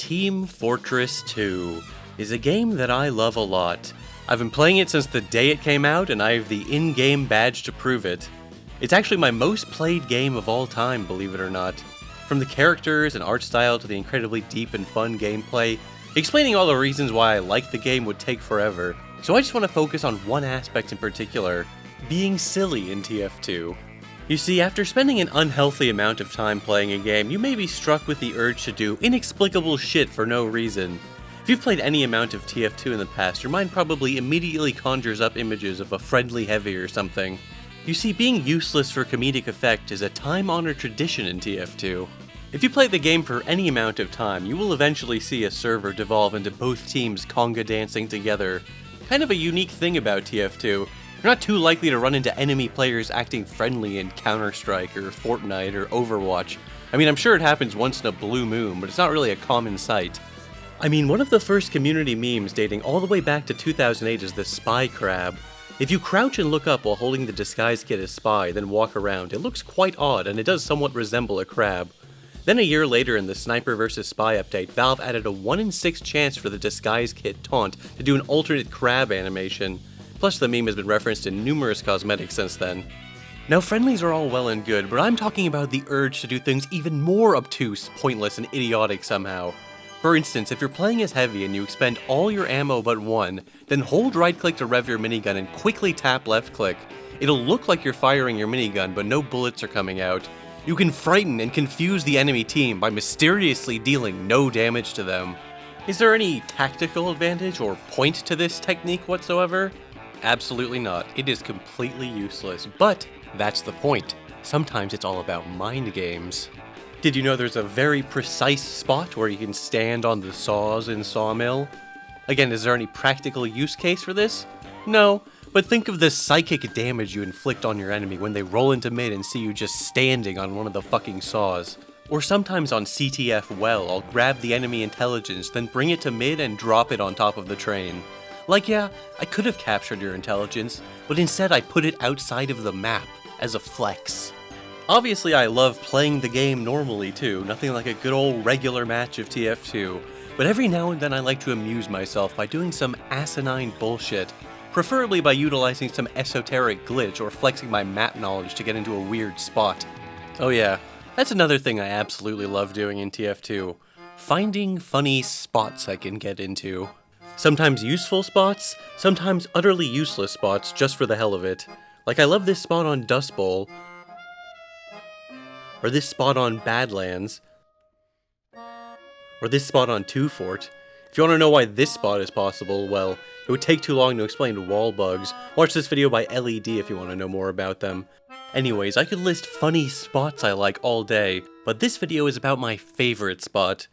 Team Fortress 2 is a game that I love a lot. I've been playing it since the day it came out, and I have the in-game badge to prove it. It's actually my most played game of all time, believe it or not. From the characters and art style to the incredibly deep and fun gameplay, explaining all the reasons why I like the game would take forever, so I just want to focus on one aspect in particular, being silly in TF2. You see, after spending an unhealthy amount of time playing a game, you may be struck with the urge to do inexplicable shit for no reason. If you've played any amount of TF2 in the past, your mind probably immediately conjures up images of a friendly heavy or something. You see, being useless for comedic effect is a time-honored tradition in TF2. If you play the game for any amount of time, you will eventually see a server devolve into both teams conga dancing together. Kind of a unique thing about TF2. You're not too likely to run into enemy players acting friendly in Counter-Strike or Fortnite or Overwatch. I mean, I'm sure it happens once in a blue moon, but it's not really a common sight. I mean, one of the first community memes dating all the way back to 2008 is the spy crab. If you crouch and look up while holding the disguise kit as spy, then walk around, it looks quite odd and it does somewhat resemble a crab. Then a year later in the Sniper vs. Spy update, Valve added a 1 in 6 chance for the disguise kit taunt to do an alternate crab animation. Plus the meme has been referenced in numerous cosmetics since then. Now friendlies are all well and good, but I'm talking about the urge to do things even more obtuse, pointless, and idiotic somehow. For instance, if you're playing as heavy and you expend all your ammo but one, then hold right click to rev your minigun and quickly tap left click. It'll look like you're firing your minigun, but no bullets are coming out. You can frighten and confuse the enemy team by mysteriously dealing no damage to them. Is there any tactical advantage or point to this technique whatsoever? Absolutely not. It is completely useless, but that's the point. Sometimes it's all about mind games. Did you know there's a very precise spot where you can stand on the saws in Sawmill? Again, is there any practical use case for this? No, but think of the psychic damage you inflict on your enemy when they roll into mid and see you just standing on one of the fucking saws. Or sometimes on CTF well, I'll grab the enemy intelligence, then bring it to mid and drop it on top of the train. Like, yeah, I could have captured your intelligence, but instead I put it outside of the map, as a flex. Obviously I love playing the game normally too, nothing like a good old regular match of TF2, but every now and then I like to amuse myself by doing some asinine bullshit, preferably by utilizing some esoteric glitch or flexing my map knowledge to get into a weird spot. Oh yeah, that's another thing I absolutely love doing in TF2, finding funny spots I can get into. Sometimes useful spots, sometimes utterly useless spots just for the hell of it. Like I love this spot on Dust Bowl, or this spot on Badlands, or this spot on Two Fort. If you want to know why this spot is possible, well, it would take too long to explain wall bugs. Watch this video by LED if you want to know more about them. Anyways, I could list funny spots I like all day, but this video is about my favorite spot.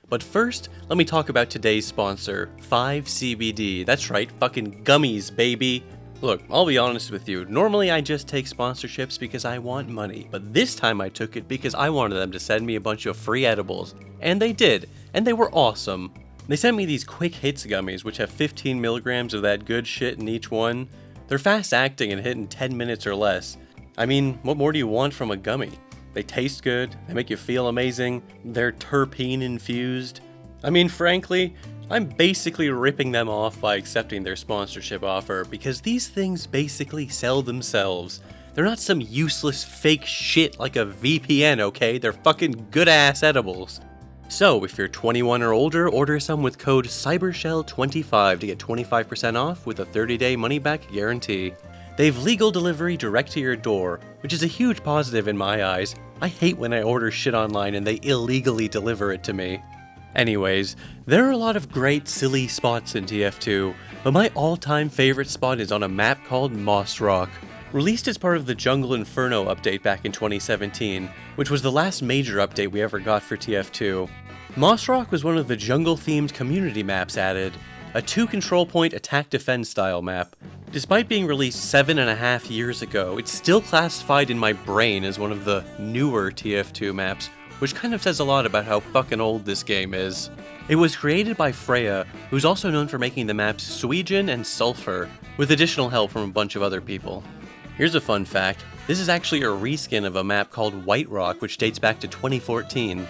But first, let me talk about today's sponsor, 5CBD. That's right, fucking gummies, baby. Look, I'll be honest with you, normally I just take sponsorships because I want money, but this time I took it because I wanted them to send me a bunch of free edibles. And they did, and they were awesome. They sent me these quick hits gummies, which have 15 milligrams of that good shit in each one. They're fast acting and hit in 10 minutes or less. I mean, what more do you want from a gummy? They taste good, they make you feel amazing, they're terpene infused. I mean, frankly, I'm basically ripping them off by accepting their sponsorship offer because these things basically sell themselves. They're not some useless fake shit like a VPN, okay? They're fucking good-ass edibles. So, if you're 21 or older, order some with code CYBERSHELL25 to get 25% off with a 30-day money-back guarantee. They have legal delivery direct to your door, which is a huge positive in my eyes. I hate when I order shit online and they illegally deliver it to me. Anyways, there are a lot of great silly spots in TF2, but my all-time favorite spot is on a map called Moss Rock. Released as part of the Jungle Inferno update back in 2017, which was the last major update we ever got for TF2. Moss Rock was one of the jungle-themed community maps added, a 2-control-point attack-defend style map. Despite being released 7.5 years ago, it's still classified in my brain as one of the newer TF2 maps, which kind of says a lot about how fucking old this game is. It was created by Freya, who's also known for making the maps Suijin and Sulfur, with additional help from a bunch of other people. Here's a fun fact, this is actually a reskin of a map called White Rock, which dates back to 2014.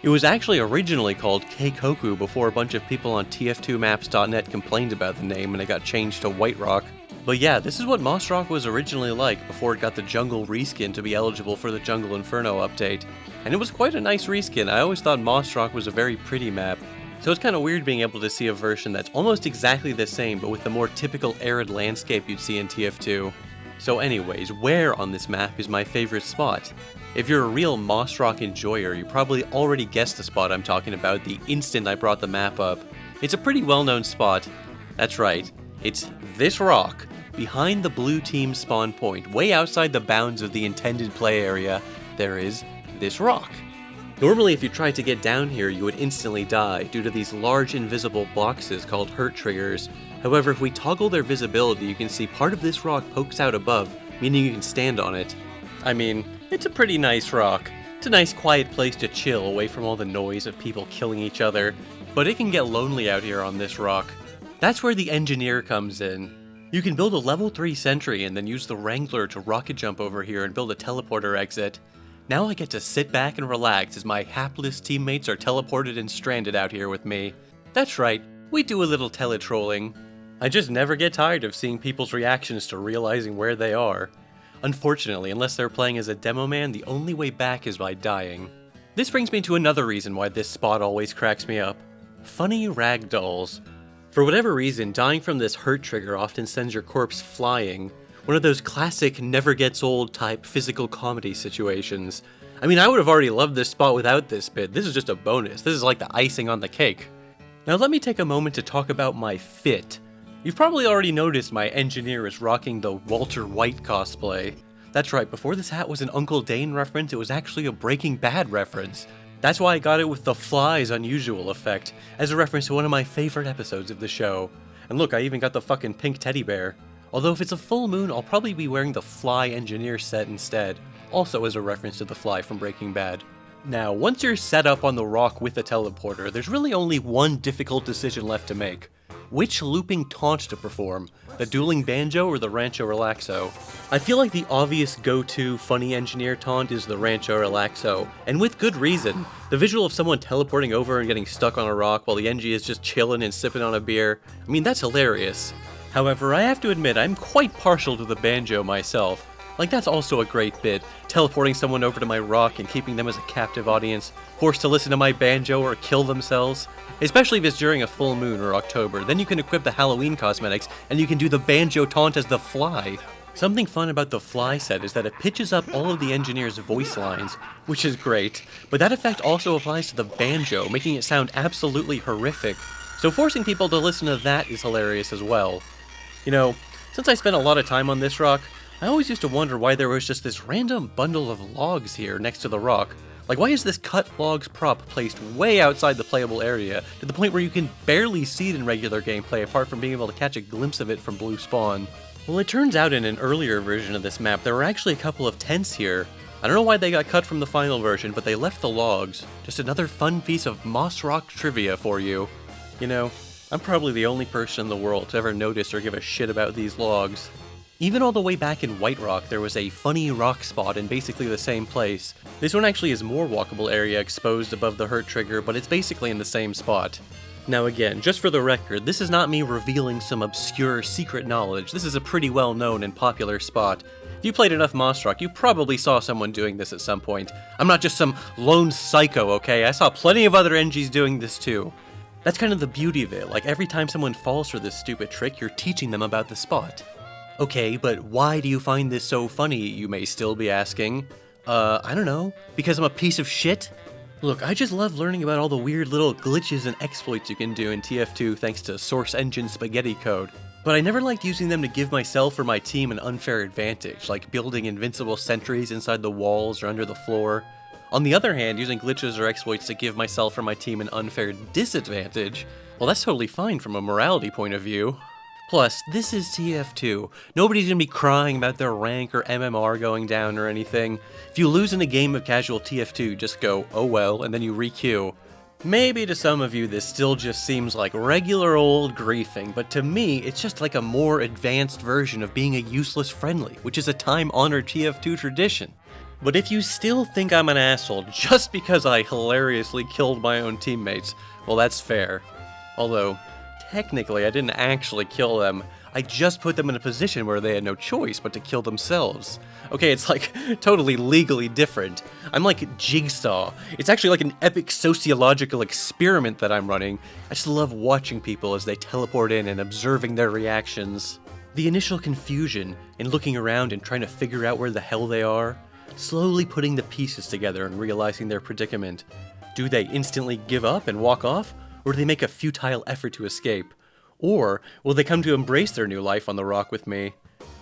It was actually originally called Keikoku before a bunch of people on TF2maps.net complained about the name and it got changed to White Rock. But yeah, this is what Moss Rock was originally like before it got the Jungle reskin to be eligible for the Jungle Inferno update. And it was quite a nice reskin. I always thought Moss Rock was a very pretty map. So it's kind of weird being able to see a version that's almost exactly the same, but with the more typical arid landscape you'd see in TF2. So anyways, where on this map is my favorite spot? If you're a real Moss Rock enjoyer, you probably already guessed the spot I'm talking about the instant I brought the map up. It's a pretty well-known spot. That's right, it's this rock, behind the blue team's spawn point, way outside the bounds of the intended play area, there is this rock. Normally if you tried to get down here, you would instantly die due to these large invisible boxes called hurt triggers. However, if we toggle their visibility, you can see part of this rock pokes out above, meaning you can stand on it. I mean, it's a pretty nice rock. It's a nice quiet place to chill away from all the noise of people killing each other, but it can get lonely out here on this rock. That's where the engineer comes in. You can build a level 3 sentry and then use the Wrangler to rocket jump over here and build a teleporter exit. Now I get to sit back and relax as my hapless teammates are teleported and stranded out here with me. That's right, we do a little teletrolling. I just never get tired of seeing people's reactions to realizing where they are. Unfortunately, unless they're playing as a demo man, the only way back is by dying. This brings me to another reason why this spot always cracks me up. Funny ragdolls. For whatever reason, dying from this hurt trigger often sends your corpse flying. One of those classic never gets old type physical comedy situations. I mean, I would have already loved this spot without this bit. This is just a bonus. This is like the icing on the cake. Now let me take a moment to talk about my fit. You've probably already noticed my engineer is rocking the Walter White cosplay. That's right, before this hat was an Uncle Dane reference, it was actually a Breaking Bad reference. That's why I got it with the Fly's unusual effect, as a reference to one of my favorite episodes of the show. And look, I even got the fucking pink teddy bear. Although if it's a full moon, I'll probably be wearing the Fly engineer set instead, also as a reference to the Fly from Breaking Bad. Now, once you're set up on the rock with the teleporter, there's really only one difficult decision left to make. Which looping taunt to perform, the dueling banjo or the Rancho Relaxo? I feel like the obvious go-to funny engineer taunt is the Rancho Relaxo, and with good reason. The visual of someone teleporting over and getting stuck on a rock while the Engie is just chilling and sipping on a beer, I mean that's hilarious. However, I have to admit I'm quite partial to the banjo myself. Like that's also a great bit, teleporting someone over to my rock and keeping them as a captive audience, forced to listen to my banjo or kill themselves. Especially if it's during a full moon or October, then you can equip the Halloween cosmetics and you can do the banjo taunt as the Fly. Something fun about the Fly set is that it pitches up all of the engineer's voice lines, which is great, but that effect also applies to the banjo, making it sound absolutely horrific. So forcing people to listen to that is hilarious as well. You know, since I spent a lot of time on this rock, I always used to wonder why there was just this random bundle of logs here next to the rock. Like, why is this cut logs prop placed way outside the playable area, to the point where you can barely see it in regular gameplay apart from being able to catch a glimpse of it from blue spawn? Well, it turns out in an earlier version of this map, there were actually a couple of tents here. I don't know why they got cut from the final version, but they left the logs. Just another fun piece of Moss Rock trivia for you. You know, I'm probably the only person in the world to ever notice or give a shit about these logs. Even all the way back in White Rock, there was a funny rock spot in basically the same place. This one actually has more walkable area exposed above the hurt trigger, but it's basically in the same spot. Now again, just for the record, this is not me revealing some obscure secret knowledge. This is a pretty well-known and popular spot. If you played enough Moss Rock, you probably saw someone doing this at some point. I'm not just some lone psycho, okay? I saw plenty of other NGs doing this too. That's kind of the beauty of it, like every time someone falls for this stupid trick, you're teaching them about the spot. Okay, but why do you find this so funny, you may still be asking? I don't know. Because I'm a piece of shit? Look, I just love learning about all the weird little glitches and exploits you can do in TF2 thanks to Source Engine Spaghetti Code. But I never liked using them to give myself or my team an unfair advantage, like building invincible sentries inside the walls or under the floor. On the other hand, using glitches or exploits to give myself or my team an unfair disadvantage, well, that's totally fine from a morality point of view. Plus, this is TF2. Nobody's gonna be crying about their rank or MMR going down or anything. If you lose in a game of casual TF2, just go, oh well, and then you re-queue. Maybe to some of you this still just seems like regular old griefing, but to me, it's just like a more advanced version of being a useless friendly, which is a time-honored TF2 tradition. But if you still think I'm an asshole just because I hilariously killed my own teammates, well, that's fair. Although, technically I didn't actually kill them, I just put them in a position where they had no choice but to kill themselves. Okay, it's like totally legally different. I'm like Jigsaw. It's actually like an epic sociological experiment that I'm running. I just love watching people as they teleport in and observing their reactions. The initial confusion in looking around and trying to figure out where the hell they are, slowly putting the pieces together and realizing their predicament. Do they instantly give up and walk off, or do they make a futile effort to escape? Or will they come to embrace their new life on the rock with me?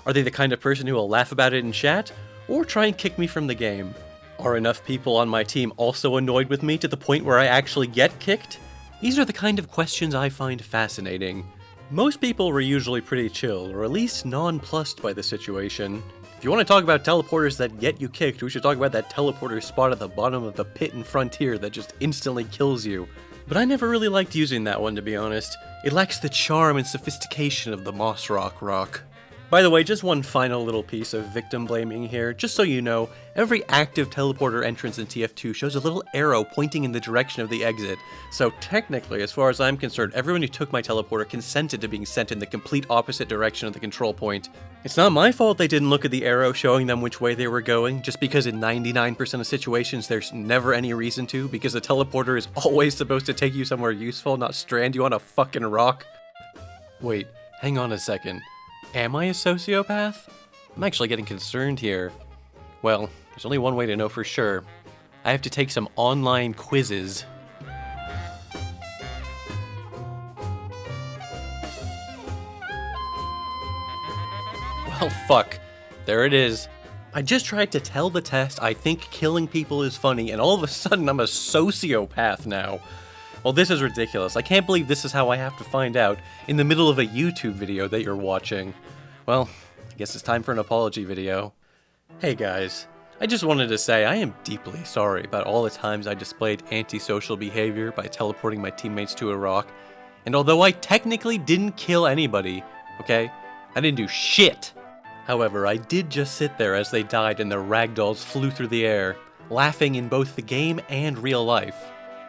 Are they the kind of person who will laugh about it in chat, or try and kick me from the game? Are enough people on my team also annoyed with me to the point where I actually get kicked? These are the kind of questions I find fascinating. Most people were usually pretty chill, or at least nonplussed by the situation. If you want to talk about teleporters that get you kicked, we should talk about that teleporter spot at the bottom of the pit in Frontier that just instantly kills you. But I never really liked using that one, to be honest. It lacks the charm and sophistication of the Moss Rock. By the way, just one final little piece of victim blaming here. Just so you know, every active teleporter entrance in TF2 shows a little arrow pointing in the direction of the exit. So technically, as far as I'm concerned, everyone who took my teleporter consented to being sent in the complete opposite direction of the control point. It's not my fault they didn't look at the arrow showing them which way they were going, just because in 99% of situations there's never any reason to, because the teleporter is always supposed to take you somewhere useful, not strand you on a fucking rock. Wait, hang on a second. Am I a sociopath? I'm actually getting concerned here. Well, there's only one way to know for sure. I have to take some online quizzes. Well, fuck. There it is. I just tried to tell the test I think killing people is funny, and all of a sudden I'm a sociopath now. Well, this is ridiculous. I can't believe this is how I have to find out in the middle of a YouTube video that you're watching. Well, I guess it's time for an apology video. Hey guys, I just wanted to say I am deeply sorry about all the times I displayed antisocial behavior by teleporting my teammates to a rock. And although I technically didn't kill anybody, okay, I didn't do shit. However, I did just sit there as they died and their ragdolls flew through the air, laughing in both the game and real life.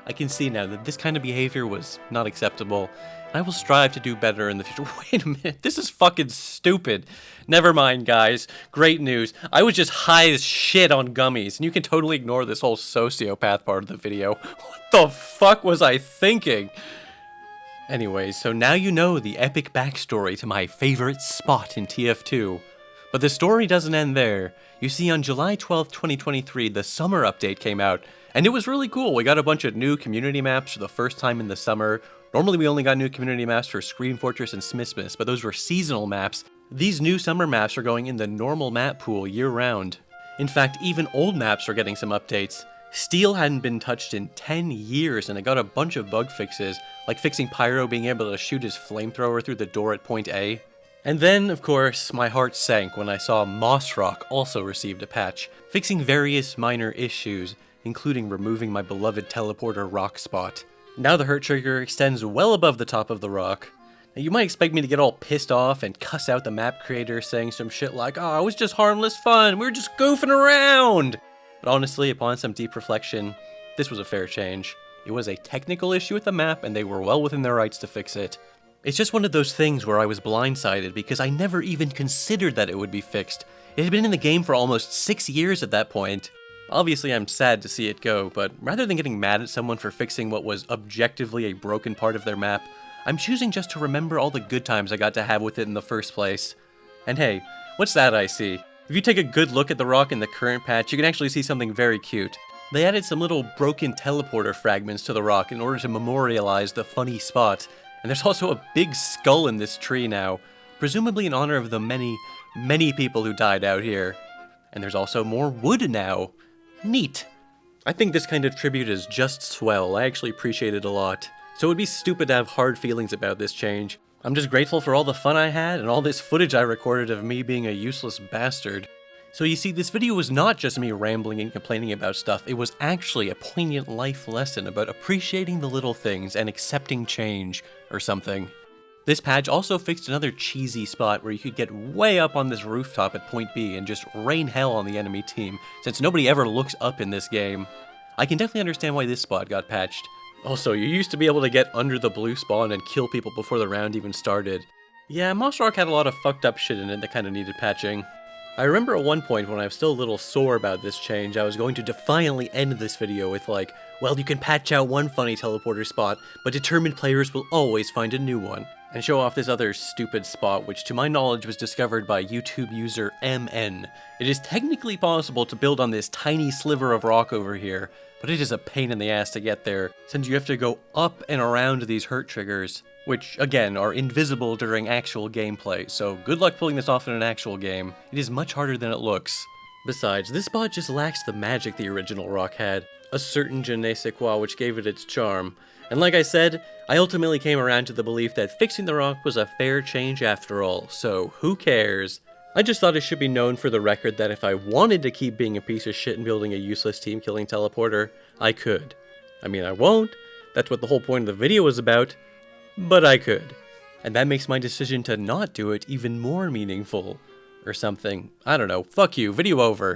I can see now that this kind of behavior was not acceptable, and I will strive to do better in the future. Wait a minute, this is fucking stupid. Never mind, guys. Great news. I was just high as shit on gummies, and you can totally ignore this whole sociopath part of the video. What the fuck was I thinking? Anyways, so now you know the epic backstory to my favorite spot in TF2. But the story doesn't end there. You see, on July 12th, 2023, the summer update came out, and it was really cool. We got a bunch of new community maps for the first time in the summer. Normally we only got new community maps for Scream Fortress and Smithsmith, but those were seasonal maps. These new summer maps are going in the normal map pool year-round. In fact, even old maps are getting some updates. Steel hadn't been touched in 10 years, and it got a bunch of bug fixes, like fixing Pyro being able to shoot his flamethrower through the door at point A. And then, of course, my heart sank when I saw Moss Rock also received a patch, fixing various minor issues, including removing my beloved teleporter rock spot. Now the hurt trigger extends well above the top of the rock. Now you might expect me to get all pissed off and cuss out the map creator saying some shit like, "Oh, it was just harmless fun, we were just goofing around!" But honestly, upon some deep reflection, this was a fair change. It was a technical issue with the map, and they were well within their rights to fix it. It's just one of those things where I was blindsided because I never even considered that it would be fixed. It had been in the game for almost 6 years at that point. Obviously, I'm sad to see it go, but rather than getting mad at someone for fixing what was objectively a broken part of their map, I'm choosing just to remember all the good times I got to have with it in the first place. And hey, what's that I see? If you take a good look at the rock in the current patch, you can actually see something very cute. They added some little broken teleporter fragments to the rock in order to memorialize the funny spot. And there's also a big skull in this tree now, presumably in honor of the many, many people who died out here. And there's also more wood now. Neat. I think this kind of tribute is just swell. I actually appreciate it a lot. So it would be stupid to have hard feelings about this change. I'm just grateful for all the fun I had and all this footage I recorded of me being a useless bastard. So you see, this video was not just me rambling and complaining about stuff, it was actually a poignant life lesson about appreciating the little things and accepting change, or something. This patch also fixed another cheesy spot where you could get way up on this rooftop at point B and just rain hell on the enemy team, since nobody ever looks up in this game. I can definitely understand why this spot got patched. Also, you used to be able to get under the blue spawn and kill people before the round even started. Yeah, Monster Ark had a lot of fucked up shit in it that kinda needed patching. I remember at one point when I was still a little sore about this change, I was going to defiantly end this video with like, well, you can patch out one funny teleporter spot, but determined players will always find a new one, and show off this other stupid spot, which to my knowledge was discovered by YouTube user MN. It is technically possible to build on this tiny sliver of rock over here, but it is a pain in the ass to get there, since you have to go up and around these hurt triggers, which, again, are invisible during actual gameplay, so good luck pulling this off in an actual game. It is much harder than it looks. Besides, this spot just lacks the magic the original rock had, a certain je ne sais quoi which gave it its charm. And like I said, I ultimately came around to the belief that fixing the rock was a fair change after all, so who cares? I just thought it should be known for the record that if I wanted to keep being a piece of shit and building a useless team-killing teleporter, I could. I mean, I won't, that's what the whole point of the video was about, but I could. And that makes my decision to not do it even more meaningful. Or something. I don't know. Fuck you. Video over.